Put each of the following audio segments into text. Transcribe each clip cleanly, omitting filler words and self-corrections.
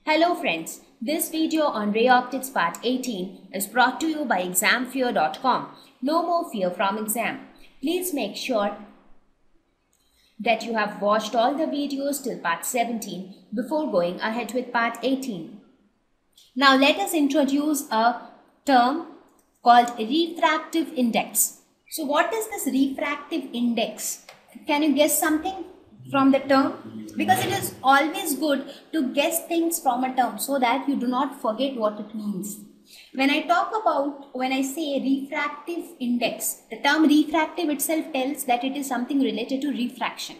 Hello friends, this video on ray optics part 18 is brought to you by examfear.com. No more fear from exam. Please make sure that you have watched all the videos till part 17 before going ahead with part 18. Now let us introduce a term called refractive index. So what is this refractive index? Can you guess something from the term? Because it is always good to guess things from a term so that you do not forget what it means. When I say refractive index, the term refractive itself tells that it is something related to refraction.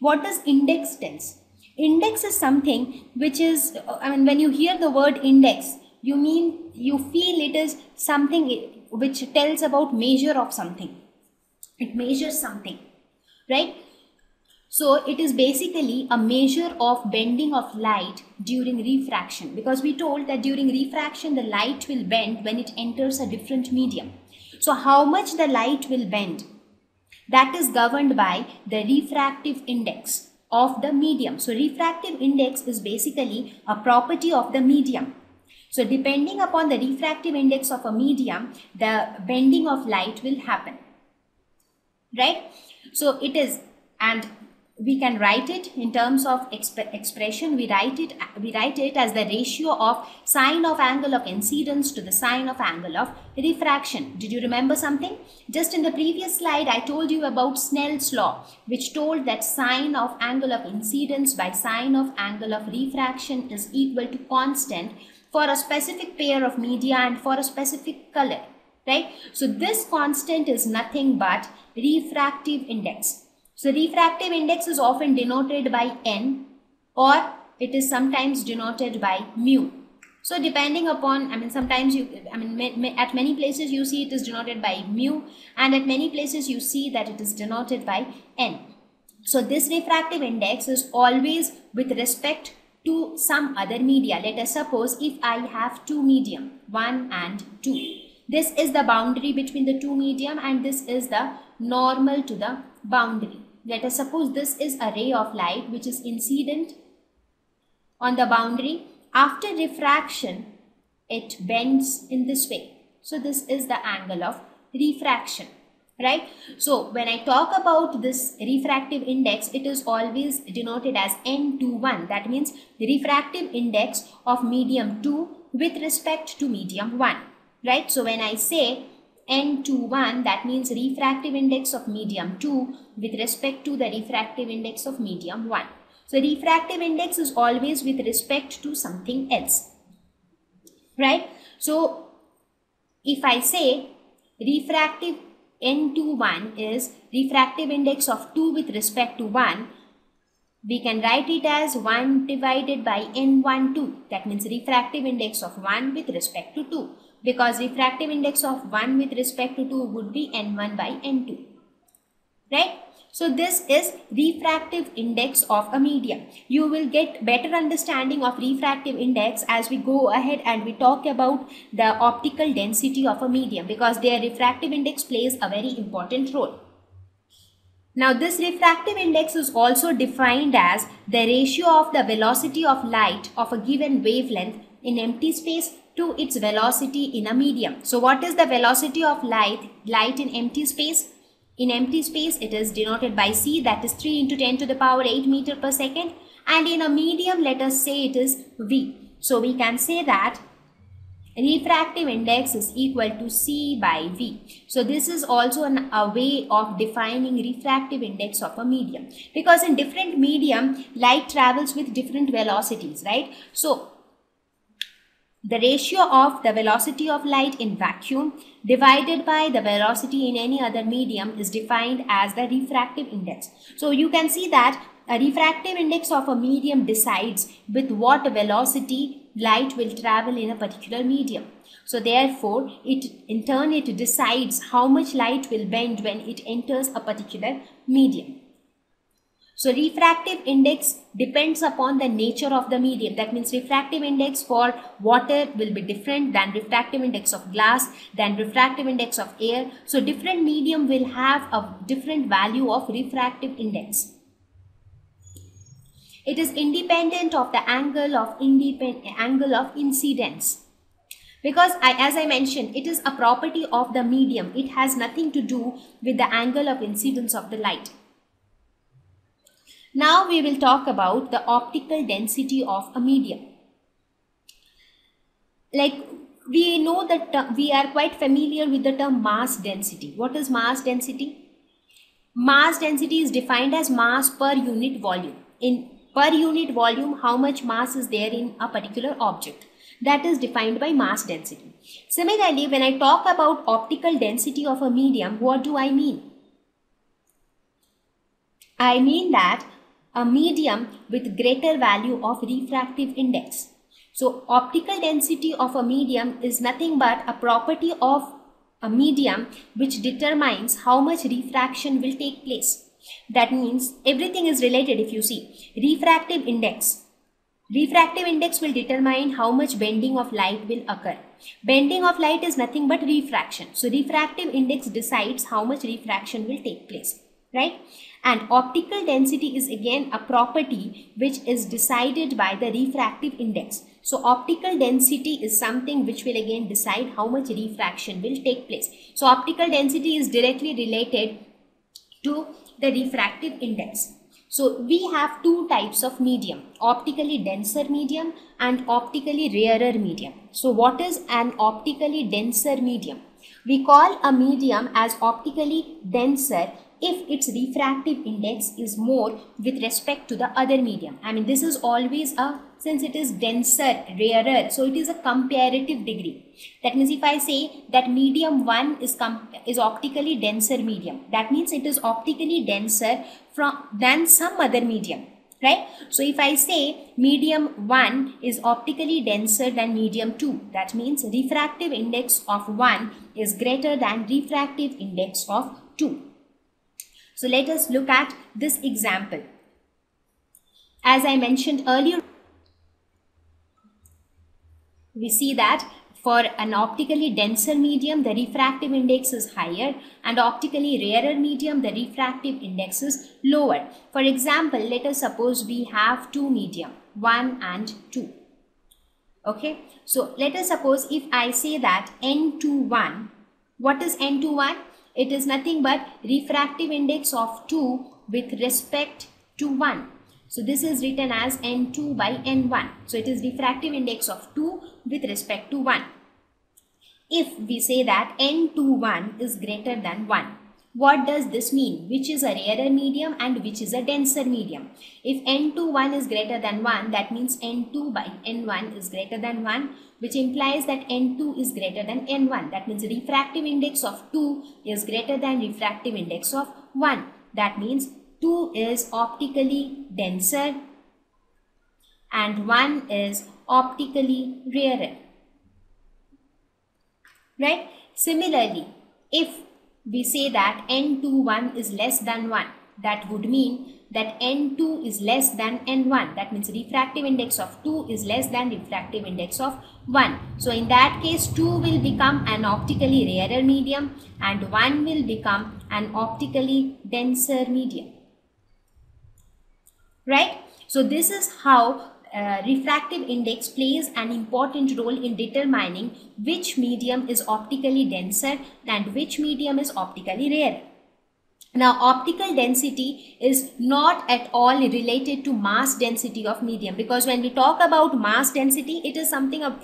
What does index tells? Index is something which is, when you hear the word index, you feel it is something which tells about measure of something. It measures something, right? So it is basically a measure of bending of light during refraction, because we told that during refraction the light will bend when it enters a different medium. So how much the light will bend, that is governed by the refractive index of the medium. So refractive index is basically a property of the medium. So depending upon the refractive index of a medium, the bending of light will happen, right? So it is, and we can write it in terms of expression. We write it as the ratio of sine of angle of incidence to the sine of angle of refraction. Did you remember something? Just in the previous slide, I told you about Snell's law, which told that sine of angle of incidence by sine of angle of refraction is equal to constant for a specific pair of media and for a specific color, right? So this constant is nothing but refractive index. So refractive index is often denoted by n, or it is sometimes denoted by mu. So depending upon, sometimes at many places you see it is denoted by mu, and at many places you see that it is denoted by n. So this refractive index is always with respect to some other media. Let us suppose if I have two medium, 1 and 2. This is the boundary between the two medium and this is the normal to the boundary. Let us suppose this is a ray of light which is incident on the boundary. After refraction, it bends in this way. So this is the angle of refraction, right? So when I talk about this refractive index, it is always denoted as n/1. That means the refractive index of medium 2 with respect to medium 1, right? So when I say n/1, that means refractive index of medium 2 with respect to the refractive index of medium 1. So refractive index is always with respect to something else, right? So if I say refractive n/1 is refractive index of 2 with respect to 1, we can write it as 1 divided by n/2. That means refractive index of 1 with respect to 2. Because refractive index of 1 with respect to 2 would be n1 by n2, right? So this is refractive index of a medium. You will get better understanding of refractive index as we go ahead and we talk about the optical density of a medium, because their refractive index plays a very important role. Now this refractive index is also defined as the ratio of the velocity of light of a given wavelength in empty space to its velocity in a medium. So what is the velocity of light in empty space? In empty space it is denoted by c, that is 3 into 10 to the power 8 meter per second, and in a medium let us say it is v. So we can say that refractive index is equal to c by v. So this is also a way of defining refractive index of a medium, because in different medium light travels with different velocities, right? So the ratio of the velocity of light in vacuum divided by the velocity in any other medium is defined as the refractive index. So you can see that a refractive index of a medium decides with what velocity light will travel in a particular medium. So therefore, in turn it decides how much light will bend when it enters a particular medium. So refractive index depends upon the nature of the medium. That means refractive index for water will be different than refractive index of glass, than refractive index of air. So different medium will have a different value of refractive index. It is independent of the angle of incidence. Because as I mentioned, it is a property of the medium. It has nothing to do with the angle of incidence of the light. Now we will talk about the optical density of a medium. Like, we know that we are quite familiar with the term mass density. What is mass density? Mass density is defined as mass per unit volume. In per unit volume, how much mass is there in a particular object. That is defined by mass density. Similarly, when I talk about optical density of a medium, what do I mean? I mean that a medium with greater value of refractive index. So optical density of a medium is nothing but a property of a medium which determines how much refraction will take place. That means everything is related. If you see refractive index will determine how much bending of light will occur. Bending of light is nothing but refraction. So refractive index decides how much refraction will take place, right? And optical density is again a property which is decided by the refractive index. So optical density is something which will again decide how much refraction will take place. So optical density is directly related to the refractive index. So we have two types of medium, optically denser medium and optically rarer medium. So what is an optically denser medium? We call a medium as optically denser if its refractive index is more with respect to the other medium. I mean, this is always since it is denser, rarer, so it is a comparative degree. That means if I say that medium 1 is optically denser medium, that means it is optically denser than some other medium, right? So if I say medium 1 is optically denser than medium 2, that means refractive index of 1 is greater than refractive index of 2. So let us look at this example. As I mentioned earlier, we see that for an optically denser medium, the refractive index is higher, and optically rarer medium, the refractive index is lower. For example, let us suppose we have two medium, 1 and 2. Okay, so let us suppose if I say that N21, what is N21? It is nothing but refractive index of 2 with respect to 1. So this is written as N2 by N1. So it is refractive index of 2 with respect to 1. If we say that N21 is greater than 1, what does this mean? Which is a rarer medium and which is a denser medium? If N21 is greater than 1, that means N2 by N1 is greater than 1, which implies that N2 is greater than N1. That means refractive index of 2 is greater than refractive index of 1. That means 2 is optically denser and 1 is optically rarer. Right? Similarly, if we say that N21 is less than 1, that would mean that N2 is less than N1. That means refractive index of 2 is less than refractive index of 1. So in that case, 2 will become an optically rarer medium and 1 will become an optically denser medium. Right? So this is how refractive index plays an important role in determining which medium is optically denser and which medium is optically rare. Now, optical density is not at all related to mass density of medium, because when we talk about mass density, it is something of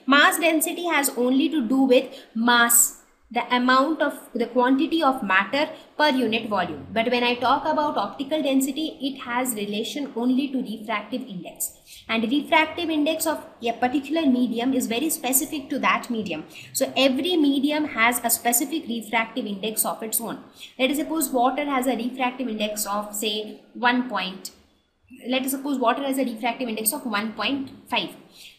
mass density has only to do with mass, the amount of the quantity of matter per unit volume. But when I talk about optical density, it has relation only to refractive index. And refractive index of a particular medium is very specific to that medium. So every medium has a specific refractive index of its own. Let us suppose water has a refractive index of say 1. Let us suppose water has a refractive index of 1.5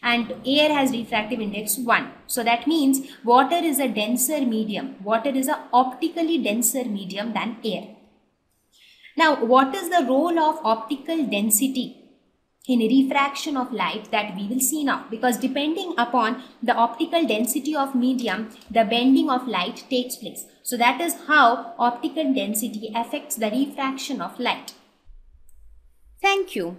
and air has refractive index 1. So that means water is a denser medium. Water is a optically denser medium than air. Now, what is the role of optical density in refraction of light? That we will see now, because depending upon the optical density of medium, the bending of light takes place. So that is how optical density affects the refraction of light. Thank you.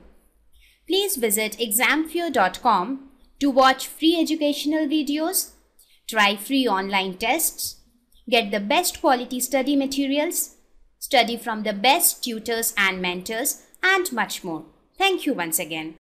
Please visit examfear.com to watch free educational videos, try free online tests, get the best quality study materials, study from the best tutors and mentors, and much more. Thank you once again.